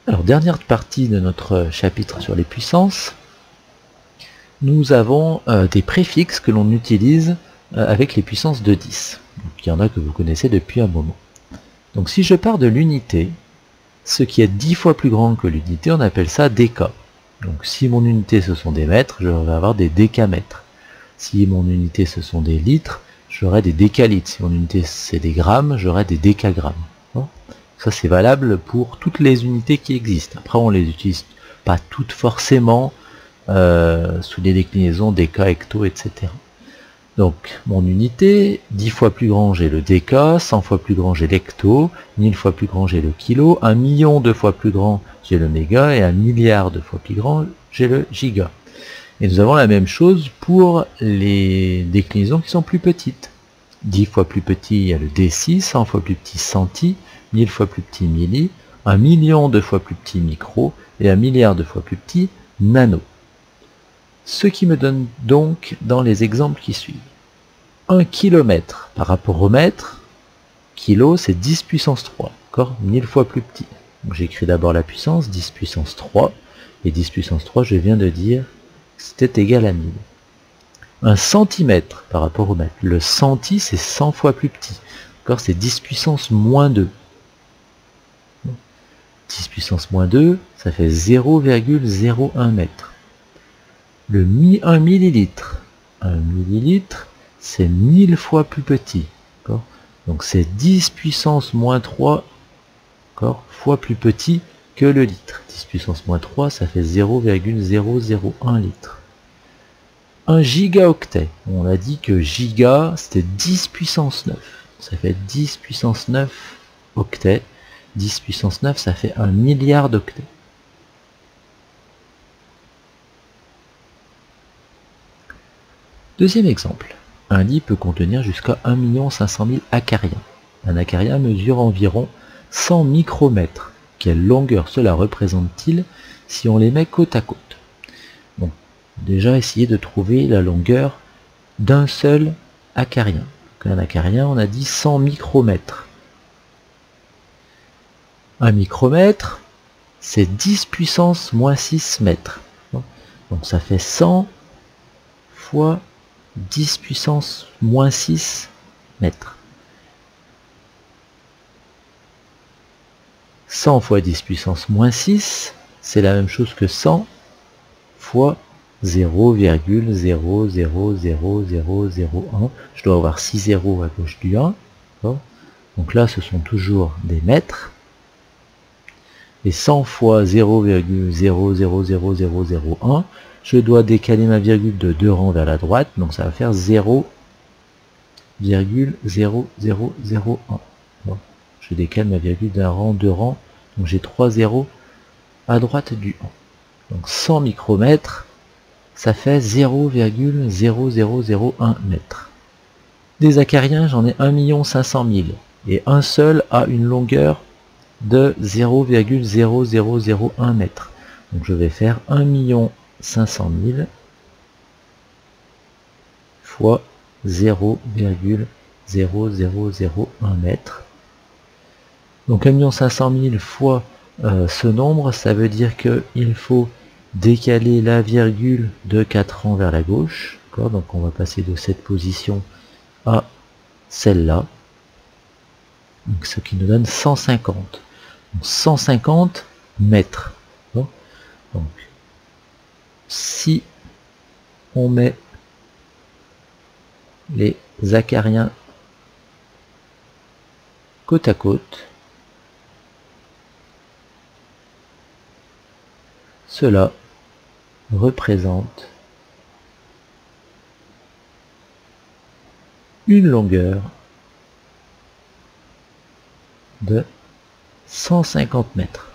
Alors, dernière partie de notre chapitre sur les puissances, nous avons des préfixes que l'on utilise avec les puissances de 10. Donc, il y en a que vous connaissez depuis un moment. Donc si je pars de l'unité, ce qui est 10 fois plus grand que l'unité, on appelle ça déca. Donc si mon unité ce sont des mètres, je vais avoir des décamètres. Si mon unité ce sont des litres, j'aurai des décalitres. Si mon unité c'est des grammes, j'aurai des décagrammes. Bon, ça c'est valable pour toutes les unités qui existent. Après on les utilise pas toutes forcément sous des déclinaisons déca, hecto, etc. Donc mon unité, 10 fois plus grand j'ai le déca, 100 fois plus grand j'ai l'hecto, 1000 fois plus grand j'ai le kilo, 1 million de fois plus grand j'ai le méga, et 1 milliard de fois plus grand j'ai le giga. Et nous avons la même chose pour les déclinaisons qui sont plus petites. 10 fois plus petit il y a le déci, 100 fois plus petit centi, 1000 fois plus petit milli, 1 million de fois plus petit micro, et 1 milliard de fois plus petit nano. Ce qui me donne donc dans les exemples qui suivent. 1 km par rapport au mètre, kilo c'est 10 puissance 3, encore 1000 fois plus petit. Donc j'écris d'abord la puissance, 10 puissance 3, et 10 puissance 3, je viens de dire que c'était égal à 1000. 1 centimètre par rapport au mètre, le centi c'est 100 fois plus petit, encore c'est 10 puissance moins 2. 10 puissance moins 2, ça fait 0,01 mètre. Le 1 millilitre, 1 millilitre, c'est 1000 fois plus petit. Donc c'est 10 puissance moins 3 fois plus petit que le litre. 10 puissance moins 3, ça fait 0,001 litre. 1 gigaoctet, on a dit que giga, c'était 10 puissance 9. Ça fait 10 puissance 9 octets. 10 puissance 9, ça fait 1 milliard d'octets. Deuxième exemple. Un lit peut contenir jusqu'à 1 500 000 acariens. Un acarien mesure environ 100 micromètres. Quelle longueur cela représente-t-il si on les met côte à côte? Bon, déjà essayer de trouver la longueur d'un seul acarien. Donc un acarien, on a dit 100 micromètres. Un micromètre, c'est 10 puissance moins 6 mètres. Donc ça fait 100 fois 10 puissance moins 6 mètres. 100 fois 10 puissance moins 6, c'est la même chose que 100 fois 0,000001. Je dois avoir 6 zéros à gauche du 1. Donc là, ce sont toujours des mètres. Et 100 fois 0,000001, je dois décaler ma virgule de 2 rangs vers la droite, donc ça va faire 0,0001. Bon, je décale ma virgule d'un rang, 2 rangs, donc j'ai 3 zéros à droite du 1. Donc 100 micromètres, ça fait 0,0001 mètre. Des acariens, j'en ai 1 500 000, et un seul a une longueur de 0,0001 mètre. Donc je vais faire 1 500 000 fois 0,0001 mètre. Donc 1 500 000 fois ce nombre, ça veut dire qu'il faut décaler la virgule de 4 rangs vers la gauche. Donc on va passer de cette position à celle-là. Donc ce qui nous donne 150. Donc 150 mètres. Donc si on met les acariens côte à côte, cela représente une longueur de 150 mètres.